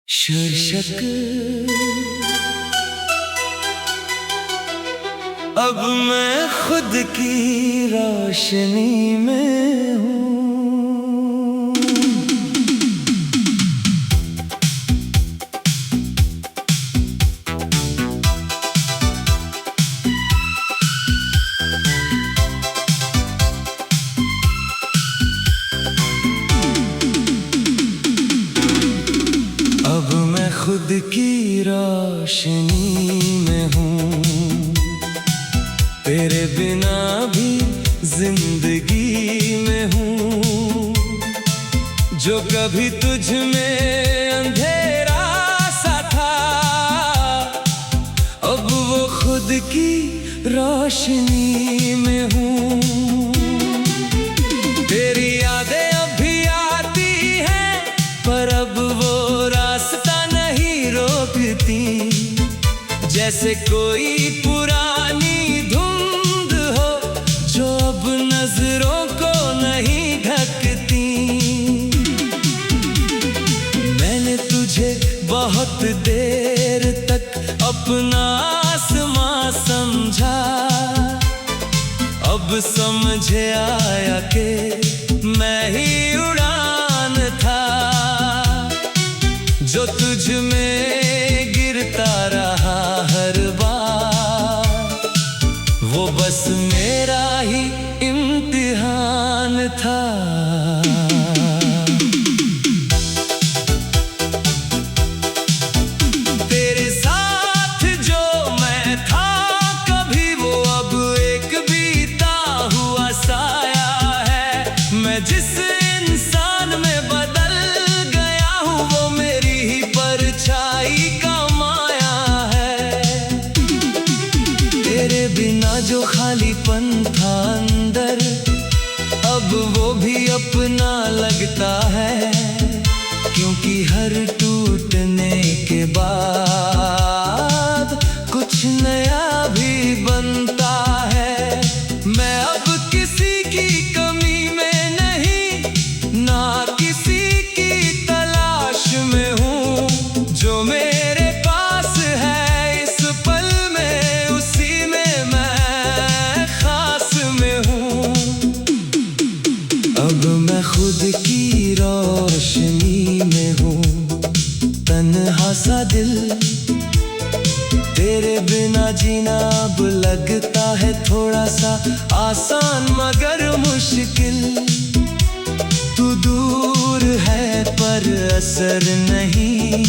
शीर्षक अब मैं खुद की रोशनी में हूँ। अब मैं खुद की रोशनी में हूँ, तेरे बिना भी जिंदगी में हूँ। जो कभी तुझ में अंधेरा सा था, अब वो खुद की रोशनी में हूँ। तेरी यादें अब भी आती हैं, पर अब वो रास्ता नहीं रोकती। जैसे कोई पुरानी धुंध हो जो अब नजरों को नहीं ढकती। मैंने तुझे बहुत देर तक अपना आसमां समझा, अब समझ आया कि मैं ही उड़ान था। जो तुझ में गिरता रहा हर बार, वो बस मेरा ही इम्तिहान था। तेरे साथ जो मैं था कभी, वो अब एक बीता हुआ साया है। मैं जिस इंसान में बदल गया हूँ, वो मेरी ही परछाई का माया है। तेरे बिना जो खालीपन था अंदर, अब वो भी अपना लगता है। क्योंकि हर टूटने के बाद कुछ नया भी बनता है। मैं अब किसी की कमी में नहीं, ना किसी की तलाश में हूँ। जो मेरे पास है इस पल में, उसी में मैं खास में हूँ। अब मैं खुद की रोशनी में हूँ, तन्हा सा दिल। तेरे बिना जीना अब लगता है थोड़ा सा आसान मगर मुश्किल। तू दूर है पर असर नहीं,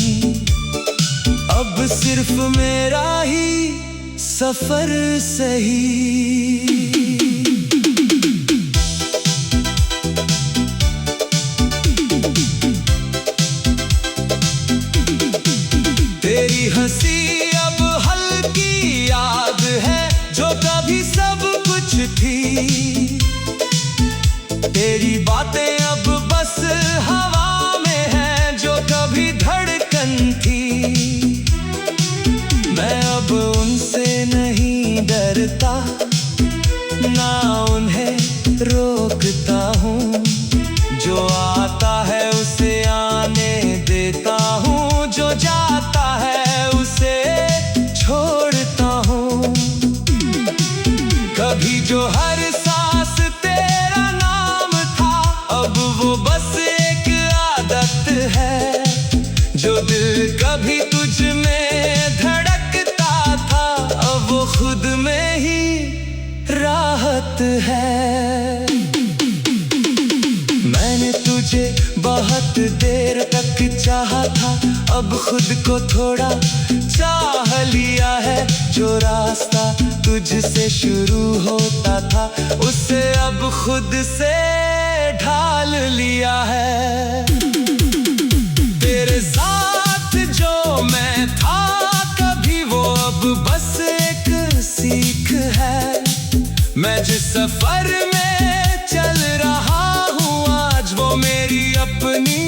अब सिर्फ मेरा ही सफर सही। तेरी हंसी अब हल्की याद है, जो कभी सब कुछ थी। तेरी बातें अब बस हवा में हैं, जो कभी धड़कन थी। मैं अब उनसे नहीं डरता, ना उन्हें रोकता हूँ। जो आता है उसे आने देता हूँ, जो जाता है उसे छोड़ता हूँ। कभी जो हर सांस तेरा नाम था, अब वो बस एक आदत है। जो दिल कभी तुझ में धड़कता था, अब वो खुद में ही राहत है। मैंने तुझे बहुत देर तक चाहा था, अब खुद को थोड़ा चाह लिया है। जो रास्ता तुझसे शुरू होता था, उसे अब खुद से ढाल लिया है। तेरे साथ जो मैं था कभी, वो अब बस एक सीख है। मैं जिस सफर में चल रहा हूँ आज, वो मेरी अपनी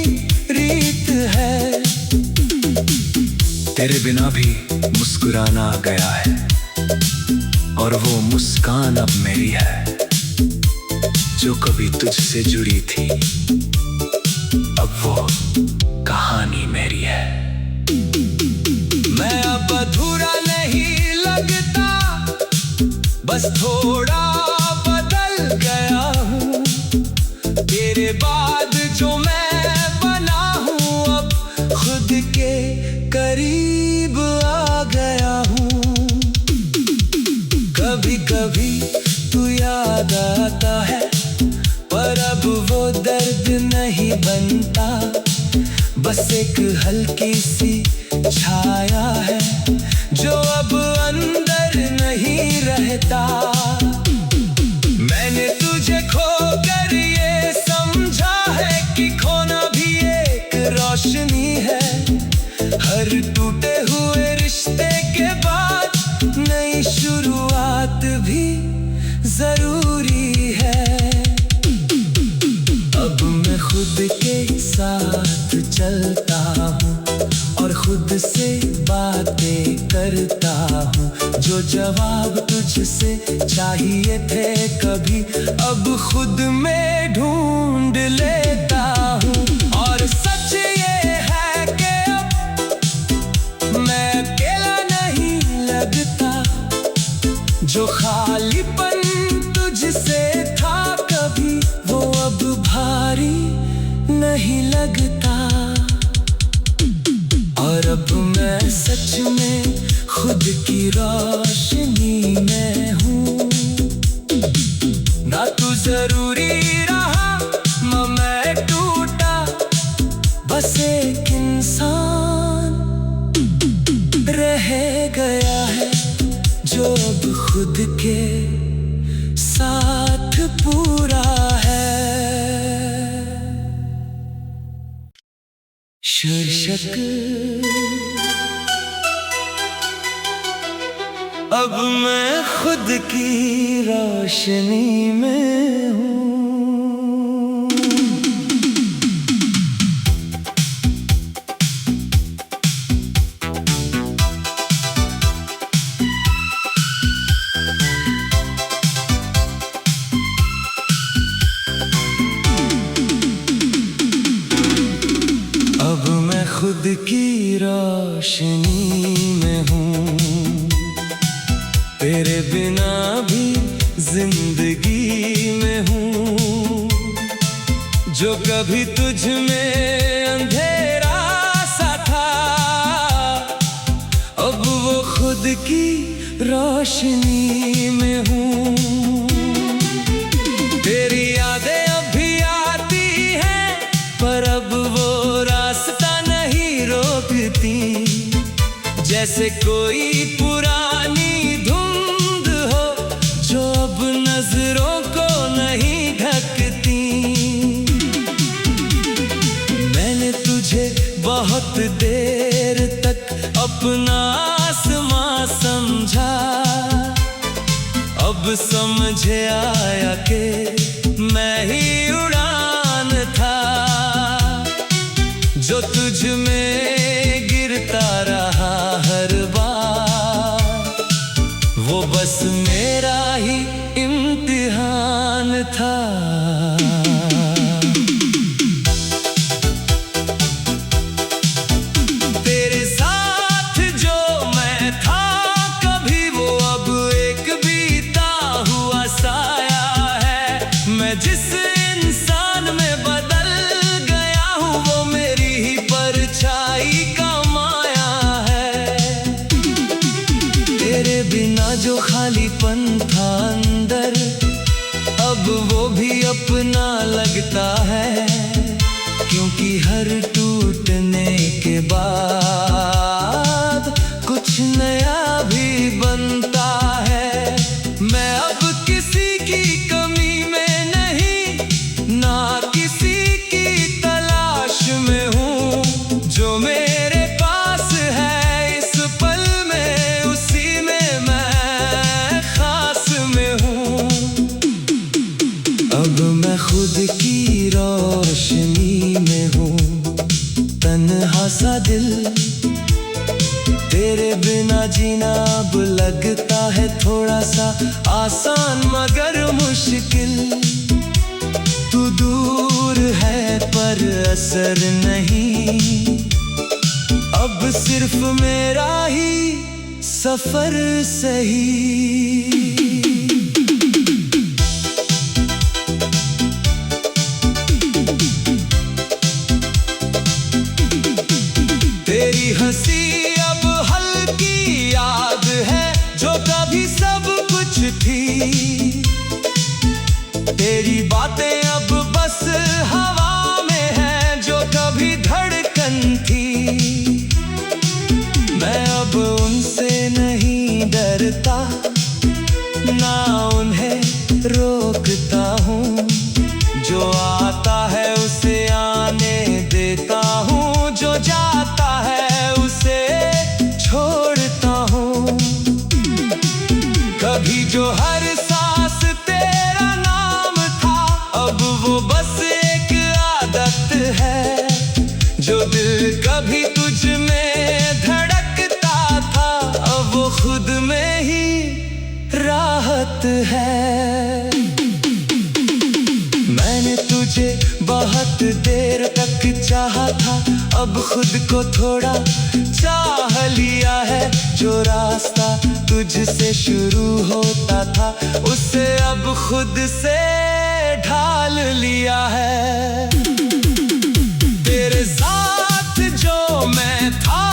रीत है। तेरे बिना भी मुस्कुराना गया है, और वो मुस्कान अब मेरी है। जो कभी तुझसे जुड़ी थी, अब वो कहानी मेरी है। बस थोड़ा बदल गया हूँ, तेरे बाद जो मैं बना हूँ अब खुद के करीब आ गया हूँ। कभी कभी तू याद आता है, पर अब वो दर्द नहीं बनता, बस एक हल्की सी छाया है जो अब अंदर नहीं रहता। मैंने तुझे खोकर ये समझा है कि खोना भी एक रोशनी है। हर टूटे हुए रिश्ते के बाद नई शुरुआत भी जरूरी है। अब मैं खुद के साथ चलता हूँ और खुद से बातें करता हूँ। जो जवाब तुझसे चाहिए थे कभी, अब खुद में ढूंढ लेता हूँ। और सच ये है कि अब मैं अकेला नहीं लगता, जो खालीपन तुझसे था कभी, वो अब भारी नहीं लगता। और अब मैं सच में खुद की रोशनी में हूँ। ना तू जरूरी रहा ना मैं टूटा, बस एक इंसान रह गया है जो अब खुद के साथ पूरा है। शीर्षक अब मैं खुद की रोशनी में हूँ। अब मैं खुद की रोशनी में हूँ, तेरे बिना भी जिंदगी में हूँ। जो कभी तुझ में अंधेरा सा था, अब वो खुद की रोशनी में हूँ। तेरी यादें अब भी आती हैं, पर अब वो रास्ता नहीं रोकती। जैसे कोई पुरानी धुंध हो जो अब नजरों को नहीं ढकती। मैंने तुझे बहुत देर तक अपना आसमां समझा, अब समझ आया कि मैं ही उड़ान था। जो तुझ में गिरता रहा हर बार, वो बस मेरा ही इम्तिहान था। तेरे साथ जो मैं था कभी, वो अब एक बीता हुआ साया है। मैं जिस इंसान में बदल गया हूँ, वो मेरी ही परछाई का माया है। तेरे बिना जो खालीपन था अंदर, अब वो भी अपना लगता है। क्योंकि हर टूटने के बाद कुछ नया भी बनता है। मैं अब किसी की कमी में नहीं, ना किसी की तलाश में हूँ। जो मेरे पास है इस पल में, उसी में मैं खास में हूँ। अब मैं खुद की रोशनी में हूँ, तन्हा सा दिल। तेरे बिना जीना अब लगता है थोड़ा सा आसान मगर मुश्किल। तू दूर है पर असर नहीं, अब सिर्फ मेरा ही सफर सही। तेरी हंसी अब हल्की याद है जो कभी सब कुछ थी। तेरी बातें अब बस हवा में हैं जो कभी धड़कन थी। मैं अब उनसे नहीं डरता, ना उन्हें रोकता हूँ। जो आता है उसे आने देता हूँ, जो जाता है उसे छोड़ता हूँ। कभी जो हर सांस तेरा नाम था, अब वो बस एक आदत है। जो दिल कभी तुझ में धड़कता था, अब वो खुद में ही राहत है। मैंने तुझे बहुत देर तक चाहा था, अब खुद को थोड़ा चाह लिया है। जो रास्ता तुझसे शुरू होता था, उसे अब खुद से ढाल लिया है। तेरे साथ जो मैं था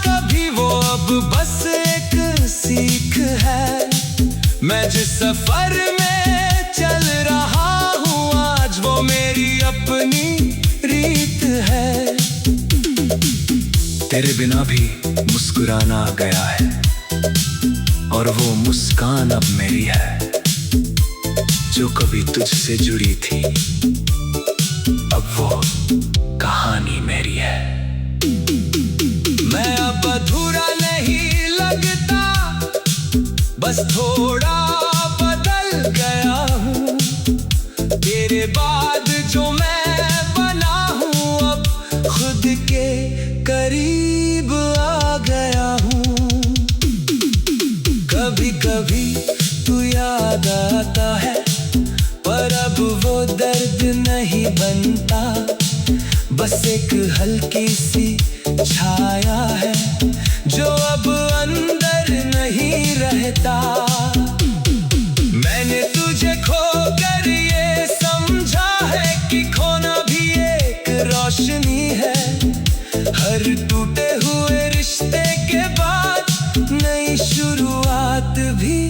कभी, वो अब बस एक सीख है। मैं जिस सफर में चल रहा हूँ आज, वो मेरी अपनी रीत है। तेरे बिना भी मुस्कुराना गया है, और वो मुस्कान अब मेरी है जो कभी तुझसे जुड़ी थी। अब वो कहानी मेरी है। मैं अब अधूरा नहीं लगता, बस थोड़ा बदल गया हूँ। तेरे बाद जो मैं बना हूँ, अब खुद के करीब आ गया हूँ। कभी कभी तू याद आता है, पर अब वो दर्द नहीं बनता। बस एक हल्की सी छाया है जो अब अंदर नहीं रहता। मैंने तुझे खोकर ये समझा है कि खोना भी एक रोशनी है। हर टूटे हुए रिश्ते के बाद नई शुरुआत भी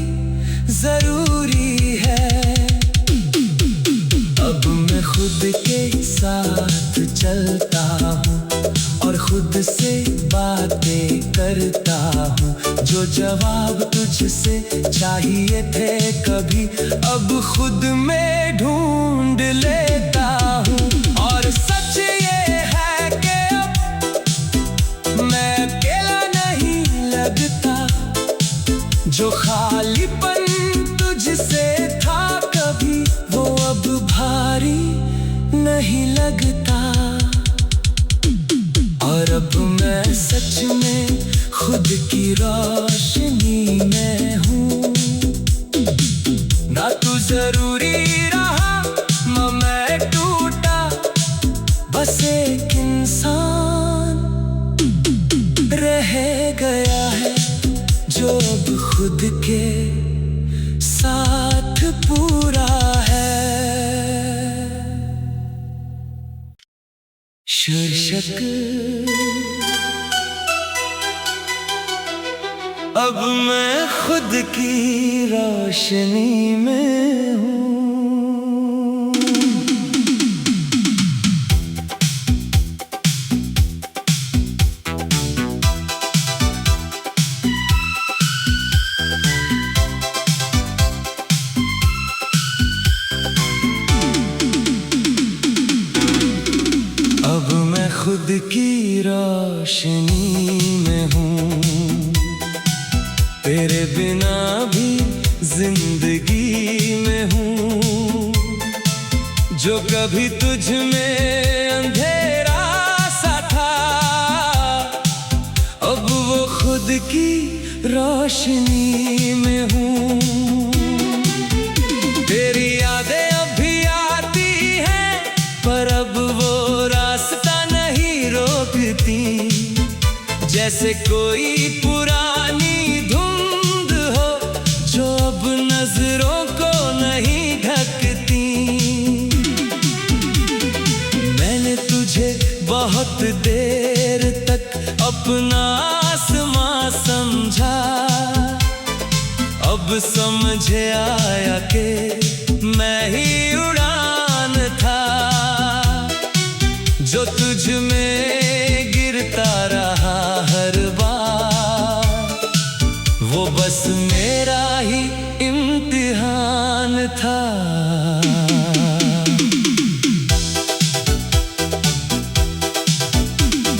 जरूरी है। अब मैं खुद के साथ चलता हूँ और खुद से बातें करता हूँ। जो जवाब तुझसे चाहिए थे कभी, अब खुद में ढूंढ लेता हूँ। और सच ये है कि अब मैं अकेला नहीं लगता। जो खालीपन तुझसे था कभी, वो अब भारी नहीं लगता। और अब मैं सच में खुद की रोशनी में हूँ। ना तू जरूरी रहा, ना मैं टूटा, बस एक इंसान रह गया है जो अब खुद के साथ पूरा है। शीर्षक अब मैं खुद की रोशनी में हूँ। अब मैं खुद की रोशनी में हूँ। तेरे बिना भी जिंदगी में हूँ। जो कभी तुझ में अंधेरा सा था, अब वो खुद की रोशनी में हूँ। तेरी यादें अब भी आती हैं, पर अब वो रास्ता नहीं रोकती। जैसे कोई पुरानी धुंध हो जो अब नजरों को नहीं ढकती। मैंने तुझे बहुत देर तक अपना आसमां समझा, अब समझ आया कि मैं ही उड़ान था, जो तुझ में गिरता रहा हर बार, वो बस मेरा ही इम्तिहान था।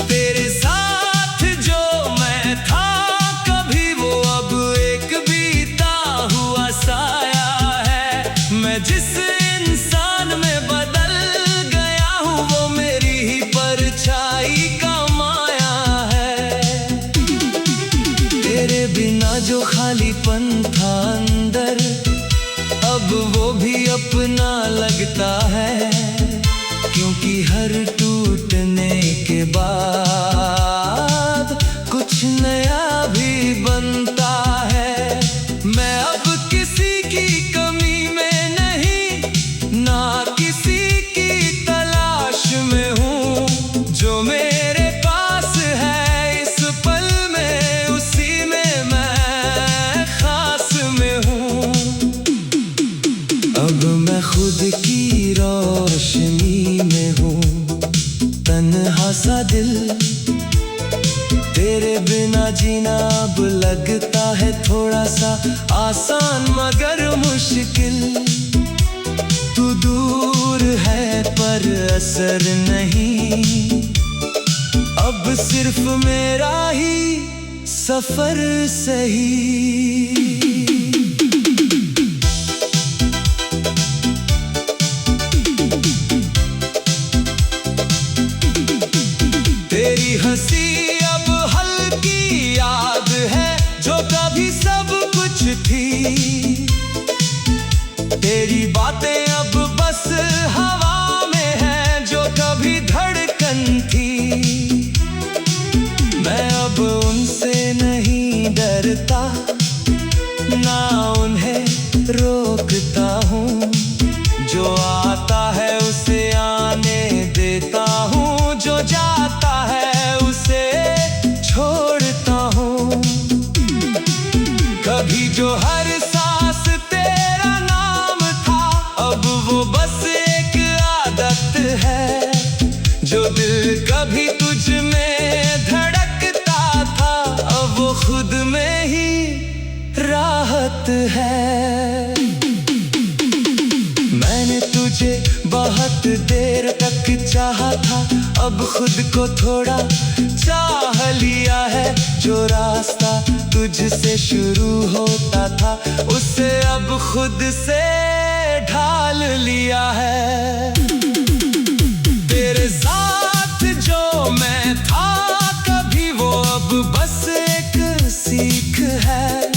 तेरे साथ जो मैं था कभी, वो अब एक बीता हुआ साया है। मैं जिस इंसान में बदल गया हूँ, वो मेरी ही परछाई का माया है। तेरे बिना जो खालीपन था अंदर, अब वो भी अपना लगता है, क्योंकि हर टूटने के बाद कुछ नया भी बनता है। मैं अब किसी की कमी में नहीं, ना किसी की तलाश में हूँ, जो मेरे पास है इस पल में, उसी में मैं खास में हूँ। अब मैं खुद की रोशनी में हूँ, तन्हा सा दिल, तेरे बिना जीना अब लगता है थोड़ा सा आसान मगर मुश्किल। तू दूर है पर असर नहीं, अब सिर्फ मेरा ही सफर सही। तेरी हंसी अब हल्की याद है, जो कभी सब कुछ थी। तेरी बातें अब बस हवा में है, जो कभी धड़कन थी। मैं अब उनसे नहीं डरता, ना उन्हें रोकता हूँ, जो आता है उसे आने देता हूँ, जो जाता है उसे छोड़ता हूँ। कभी जो हर सांस तेरा नाम था, अब वो बस एक आदत है, जो दिल कभी तुझ में धड़कता था, अब वो खुद में ही राहत है। मैंने तुझे बहुत देर तक चाहा था, अब खुद को थोड़ा चाह लिया है। जो रास्ता तुझसे शुरू होता था, उसे अब खुद से ढाल लिया है। तेरे साथ जो मैं था कभी, वो अब बस एक सीख है।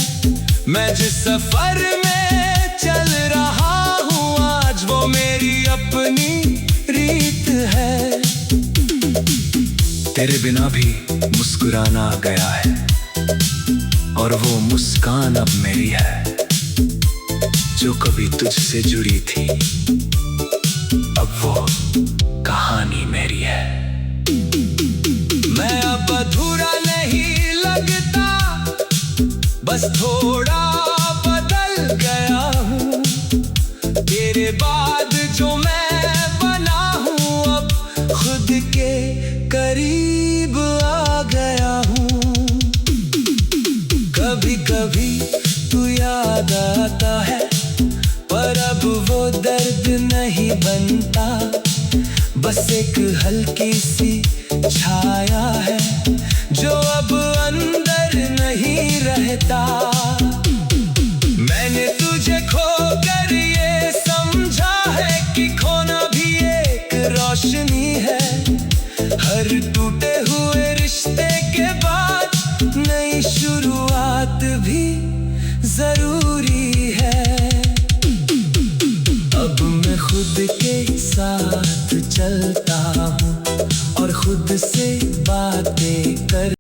मैं जिस सफर में चल रहा हूँ आज, वो मेरी अपनी रीत है। तेरे बिना भी मुस्कुराना गया है, और वो मुस्कान अब मेरी है, जो कभी तुझसे जुड़ी थी, अब वो कहानी मेरी है। मैं अब अधूरा नहीं लगता, बस थोड़ा बदल गया हूँ। तेरे बाद जो मैं बना हूँ, अब खुद के करीब आ गया हूँ। कभी कभी तू याद आता है, पर अब वो दर्द नहीं बनता, बस एक हल्की सी